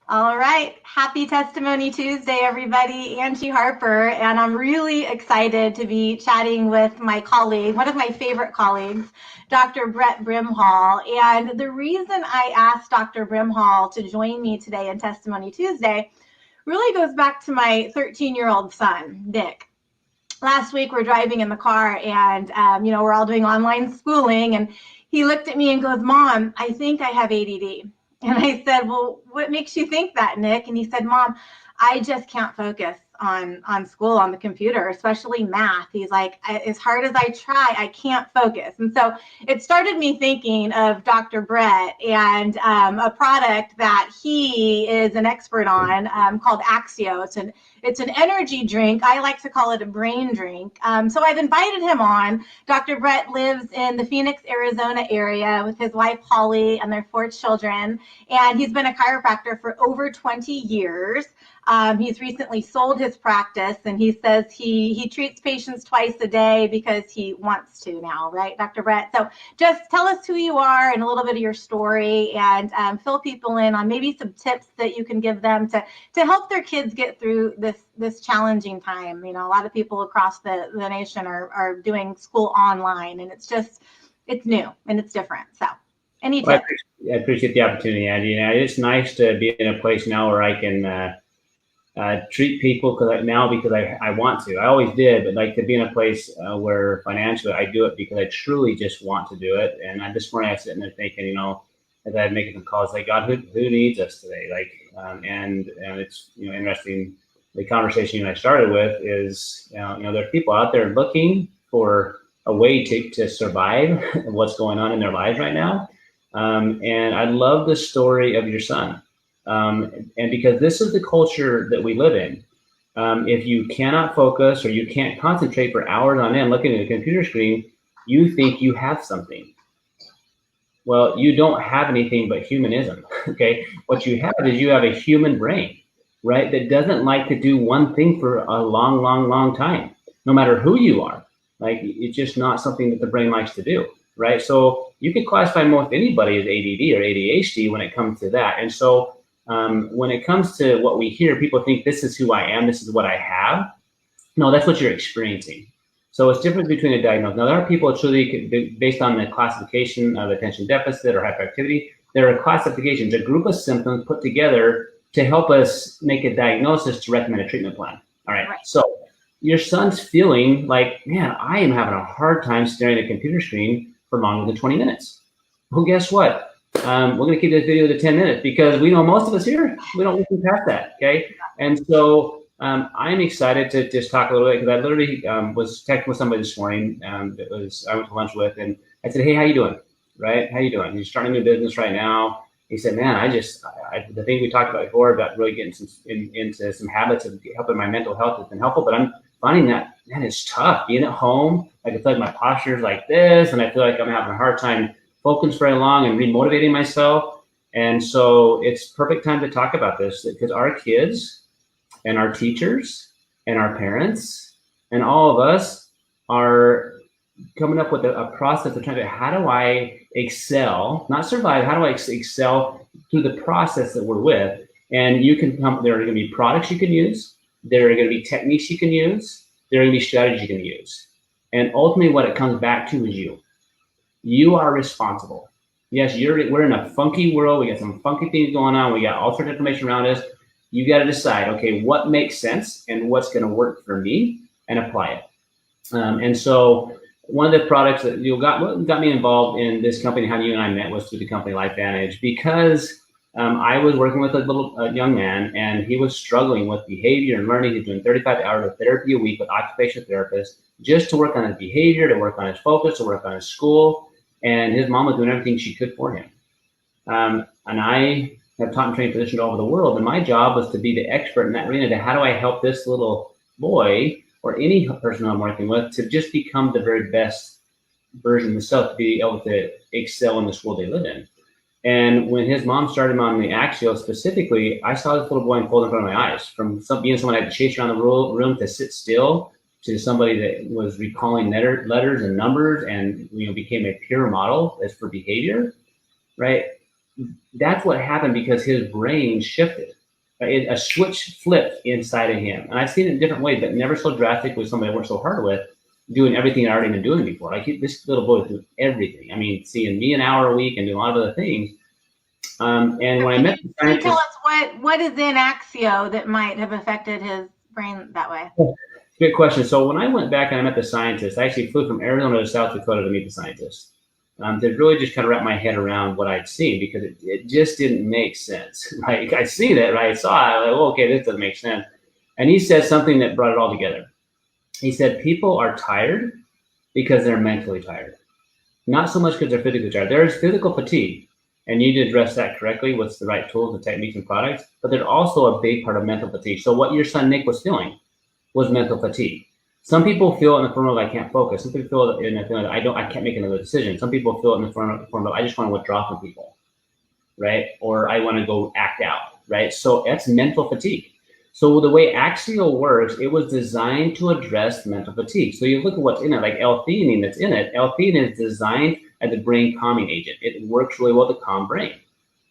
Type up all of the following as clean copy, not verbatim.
All right. Happy Testimony Tuesday, everybody. Angie Harper, and I'm really excited to be chatting with my colleague, one of my favorite colleagues, Dr. Brett Brimhall. And the reason I asked Dr. Brimhall to join me today in Testimony Tuesday really goes back to my 13-year-old son, Nick. Last week we're driving in the car and we're all doing online schooling, and he looked at me and goes, "Mom, I think I have ADD." And I said, "Well, what makes you think that, Nick?" And he said, "Mom, I just can't focus on school, on the computer, especially math." He's like, "As hard as I try, I can't focus." And so it started me thinking of Dr. Brett and a product that he is an expert on called Axio. It's an energy drink. I like to call it a brain drink. So I've invited him on. Dr. Brett lives in the Phoenix, Arizona area with his wife, Holly, and their 4 children. And he's been a chiropractor for over 20 years. He's recently sold his practice, and he says he treats patients twice a day because he wants to now, right, Dr. Brett? So just tell us who you are and a little bit of your story, and fill people in on maybe some tips that you can give them to help their kids get through this challenging time. You know, a lot of people across the nation are doing school online, and it's new and it's different. So any tips? I appreciate the opportunity, Angie. And it's nice to be in a place now where I can treat people because I want to. I always did, but like to be in a place where financially I do it because I truly just want to do it. And this morning I was sitting there thinking, as I'm making some calls, like, God, who needs us today? And it's interesting. The conversation I started with is there are people out there looking for a way to survive what's going on in their lives right now. And I love the story of your son. And because this is the culture that we live in, if you cannot focus or you can't concentrate for hours on end looking at a computer screen, you think you have something. Well, you don't have anything but humanism, okay? What you have is you have a human brain, right, that doesn't like to do one thing for a long, long, long time, no matter who you are. Like, it's just not something that the brain likes to do, right? So you can classify most anybody as ADD or ADHD when it comes to that. And so when it comes to what we hear, people think this is who I am, this is what I have. No, that's what you're experiencing. So it's different between a diagnosis. Now, there are people truly, based on the classification of attention deficit or hyperactivity, there are classifications, a group of symptoms put together to help us make a diagnosis to recommend a treatment plan. All right. So your son's feeling like, man, I am having a hard time staring at a computer screen for longer than 20 minutes. Well, guess what? We're going to keep this video to 10 minutes because we know most of us here, we don't listen past that, okay? And so I'm excited to just talk a little bit because I literally was texting with somebody this morning that I went to lunch with, and I said, "Hey, how you doing? Right? How you doing? You're starting a new business right now." He said, "Man, the thing we talked about before about really getting into some habits of helping my mental health has been helpful, but I'm finding that, man, it's tough being at home. I feel like my posture is like this, and I feel like I'm having a hard time focus very long and remotivating myself." And so it's perfect time to talk about this because our kids and our teachers and our parents and all of us are coming up with a process of trying to, how do I excel, not survive, how do I excel through the process that we're with? And there are going to be products you can use, there are going to be techniques you can use, there are going to be strategies you can use. And ultimately what it comes back to is you. You are responsible. Yes, we're in a funky world. We got some funky things going on. We got all sorts of information around us. You got to decide, okay, what makes sense and what's going to work for me, and apply it. And so one of the products that what got me involved in this company, how you and I met, was through the company LifeVantage, because I was working with a young man, and he was struggling with behavior and learning. He's doing 35 hours of therapy a week with occupational therapists just to work on his behavior, to work on his focus, to work on his school. And his mom was doing everything she could for him. And I have taught and trained physicians all over the world, and my job was to be the expert in that arena to how do I help this little boy or any person I'm working with to just become the very best version of themselves, to be able to excel in this world they live in. And when his mom started him on the Axio specifically, I saw this little boy unfold in front of my eyes, from being someone I had to chase around the room to sit still, to somebody that was recalling letters and numbers and became a pure model as for behavior, right? that's what happened because his brain shifted. A switch flipped inside of him. And I've seen it in different ways, but never so drastic with somebody I worked so hard with, doing everything I'd already been doing before. Like this little boy was doing everything. I mean, seeing me an hour a week and doing a lot of other things. And when I met the scientist, tell us what is in Axio that might have affected his brain that way? Good question. So when I went back and I met the scientist, I actually flew from Arizona to South Dakota to meet the scientist. To really just kind of wrap my head around what I'd seen, because it just didn't make sense. Like I'd seen it, right? I saw it, like, oh, okay, this doesn't make sense. And he said something that brought it all together. He said, people are tired because they're mentally tired. Not so much because they're physically tired. There's physical fatigue, and you need to address that correctly with the right tools and techniques and products, but there's also a big part of mental fatigue. So what your son Nick was feeling was mental fatigue. Some people feel in the form of I can't focus. Some people feel in the form of I can't make another decision. Some people feel in the form of I just want to withdraw from people, right? Or I want to go act out, right? So that's mental fatigue. So the way Axio works, it was designed to address mental fatigue. So you look at what's in it, like L-theanine that's in it. L-theanine is designed as a brain calming agent. It works really well to calm brain,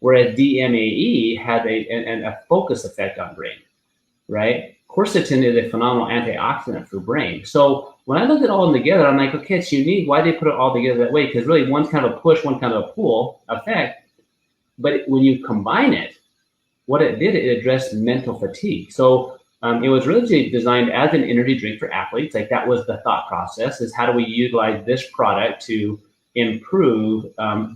whereas DMAE had a focus effect on brain, right? Quercetin is a phenomenal antioxidant for brain. So when I looked at all of them together, I'm like, okay, it's unique. Why did they put it all together that way? Because really one's kind of a push, one kind of a pull effect. But when you combine it, what it did, it addressed mental fatigue. So it was really designed as an energy drink for athletes. Like that was the thought process, is how do we utilize this product to improve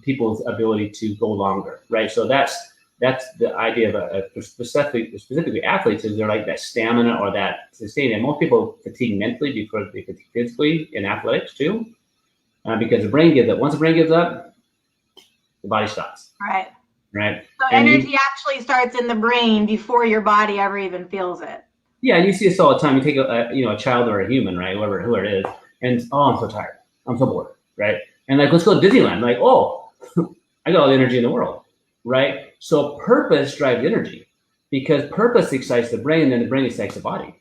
people's ability to go longer, right? So that's the idea of specifically athletes, is they're like that stamina or that sustain. And most people fatigue mentally before they fatigue physically in athletics too, because the brain gives up. Once the brain gives up, the body stops. Right. Right. So and energy actually starts in the brain before your body ever even feels it. Yeah, you see this all the time. You take a child or a human, right, whoever it is, and I'm so tired, I'm so bored, right? And like, let's go to Disneyland. Like, oh, I got all the energy in the world, right? So purpose drives energy, because purpose excites the brain, and then the brain excites the body.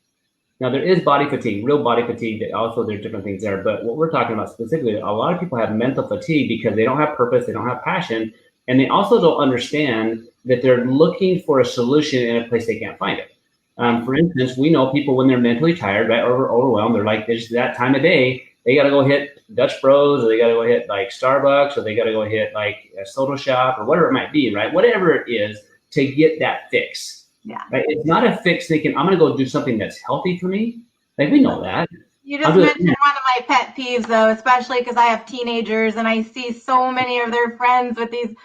Now there is body fatigue, real body fatigue. That also there's different things there, but what we're talking about specifically, a lot of people have mental fatigue because they don't have purpose, they don't have passion. And they also don't understand that they're looking for a solution in a place they can't find it. For instance, we know people when they're mentally tired, right, or overwhelmed, they're like, there's that time of day, they got to go hit Dutch Bros, or they got to go hit like Starbucks, or they got to go hit like a soda shop, or whatever it might be, right? Whatever it is to get that fix. Yeah. Right? It's not a fix thinking, I'm going to go do something that's healthy for me. Like we know that. You just mentioned one of my pet peeves, though, especially because I have teenagers and I see so many of their friends with these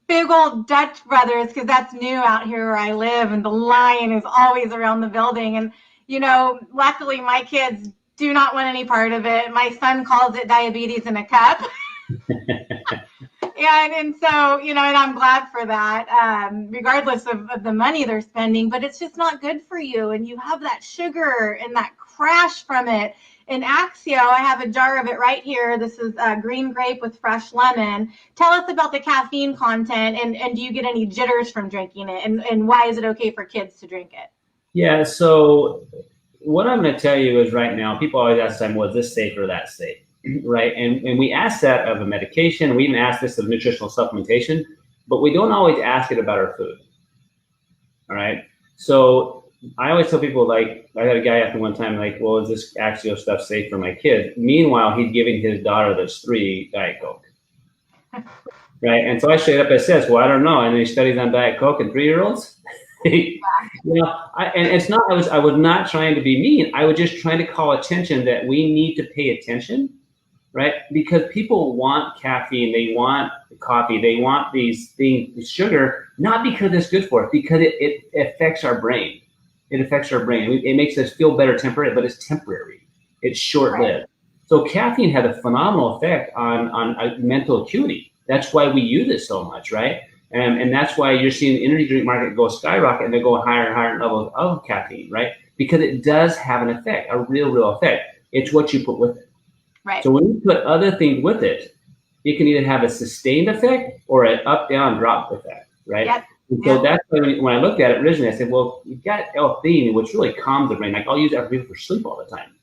big old Dutch Brothers, because that's new out here where I live, and the line is always around the building. And, luckily my kids do not want any part of it. My son calls it diabetes in a cup. and so, and I'm glad for that, regardless of the money they're spending, but it's just not good for you. And you have that sugar and that crash from it. In Axio, I have a jar of it right here. This is green grape with fresh lemon. Tell us about the caffeine content, and do you get any jitters from drinking it? And why is it okay for kids to drink it? Yeah, so what I'm going to tell you is right now, people always ask them, was this safe or that safe, right? And we ask that of a medication. We even ask this of nutritional supplementation, but we don't always ask it about our food, all right? So I always tell people, like, I had a guy ask me one time, like, well, is this Axio stuff safe for my kids? Meanwhile, he's giving his daughter that's 3 Diet Coke, right? And so I straight up, I says, well, I don't know. And then he studies on Diet Coke and 3-year-olds. And it's not, I was not trying to be mean. I was just trying to call attention that we need to pay attention, right? Because people want caffeine, they want coffee, they want these things, sugar, not because it's good for us, because it affects our brain. It affects our brain. It makes us feel better temporarily, but it's temporary. It's short-lived. Right. So caffeine had a phenomenal effect on mental acuity. That's why we use it so much, right? And that's why you're seeing the energy drink market go skyrocket, and they go higher and higher levels of caffeine, right? Because it does have an effect, a real effect. It's what you put with it. Right. So when you put other things with it, it can either have a sustained effect or an up, down, drop effect, right? Yep. And so that's when I looked at it originally, I said, well, you've got L-theanine, which really calms the brain. Like I'll use that for people for sleep all the time,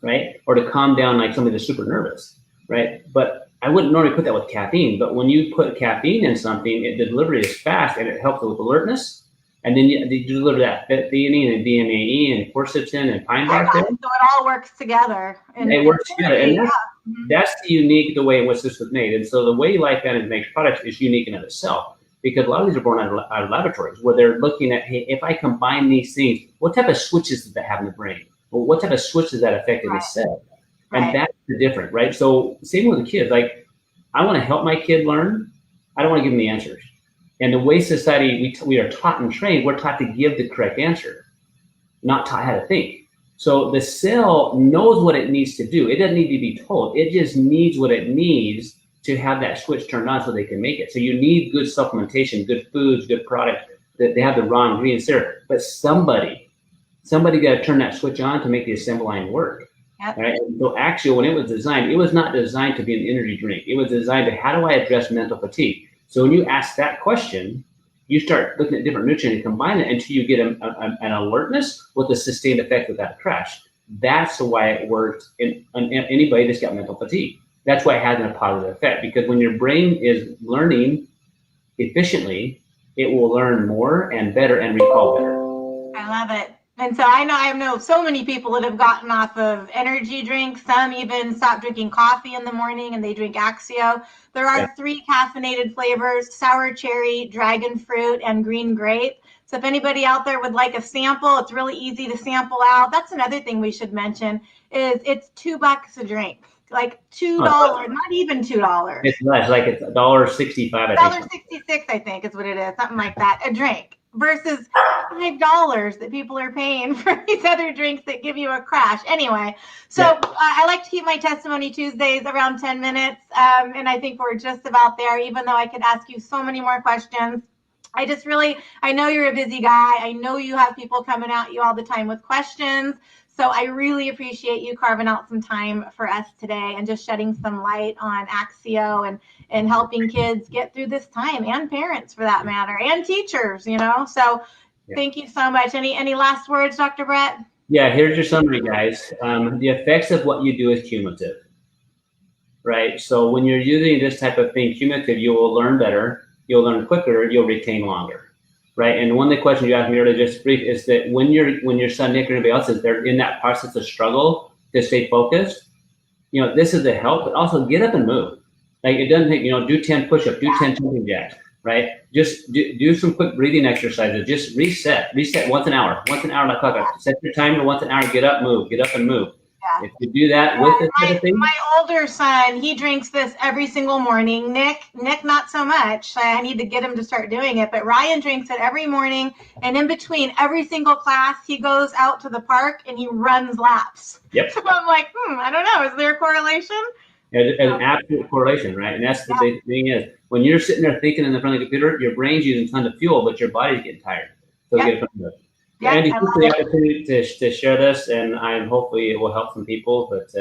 right? Or to calm down like somebody that's super nervous, right? But I wouldn't normally put that with caffeine, but when you put caffeine in something, the delivery is fast and it helps with alertness. And then you deliver that theanine and DMAE and quercetin and pine bark. So it all works together. And it works together. And that's the way in which this was made. And so the way Life Advantage makes products is unique in of itself, because a lot of these are born out of laboratories where they're looking at, hey, if I combine these things, what type of switches does that have in the brain? Well, what type of switch does that affect in the cell? And that's the difference, right? So same with the kids. Like, I want to help my kid learn. I don't want to give them the answers. And the way society, we are taught and trained, we're taught to give the correct answer, not taught how to think. So the cell knows what it needs to do. It doesn't need to be told. It just needs what it needs to have that switch turned on so they can make it. So you need good supplementation, good foods, good products, that they have the raw ingredients there. But somebody got to turn that switch on to make the assembly line work. Yep. Right? And so AgeWell, when it was designed, it was not designed to be an energy drink. It was designed to, how do I address mental fatigue? So when you ask that question, you start looking at different nutrients and combine it until you get an alertness with a sustained effect without a crash. That's why it works in anybody that's got mental fatigue. That's why it has a positive effect, because when your brain is learning efficiently, it will learn more and better and recall better. I love it. And so I know so many people that have gotten off of energy drinks. Some even stop drinking coffee in the morning and they drink AgeWell. There are 3 caffeinated flavors: sour cherry, dragon fruit, and green grape. So if anybody out there would like a sample, it's really easy to sample out. That's another thing we should mention, is it's $2 a drink. Like $2, not even $2. It's less, like it's $1.65. $1.66, I think is what it is, something like that, a drink, versus $5 that people are paying for these other drinks that give you a crash. Anyway, so I like to keep my Testimony Tuesdays around 10 minutes, and I think we're just about there, even though I could ask you so many more questions. I know you're a busy guy. I know you have people coming at you all the time with questions. So I really appreciate you carving out some time for us today and just shedding some light on AgeWell and helping kids get through this time, and parents for that matter, and teachers, So thank you so much. Any last words, Dr. Brett? Yeah, here's your summary, guys. The effects of what you do is cumulative, right? So when you're using this type of thing, cumulative, you will learn better, you'll learn quicker, you'll retain longer. Right, and one of the questions you asked me earlier, just brief, is that when your son Nick or anybody else is there in that process of struggle to stay focused, this is a help, but also get up and move. Like, it doesn't take, do 10 push-ups, do 10 jumping jacks, right? Just do some quick breathing exercises. Just reset once an hour on the clock. Set your timer once an hour. Get up, move. Get up and move. Yeah. If you do that with this kind of thing. My older son, he drinks this every single morning. Nick, not so much. I need to get him to start doing it. But Ryan drinks it every morning. And in between every single class, he goes out to the park and he runs laps. Yep. So I'm like, I don't know. Is there a correlation? There's an absolute correlation, right? And that's the big thing is, when you're sitting there thinking in the front of the computer, your brain's using tons of fuel, but your body's getting tired. So get from it. Yeah, Andy, thanks for the opportunity to share this, and hopefully it will help some people. But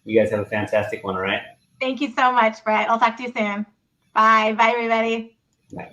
you guys have a fantastic one, all right? Thank you so much, Brett. I'll talk to you soon. Bye. Bye, everybody. Bye.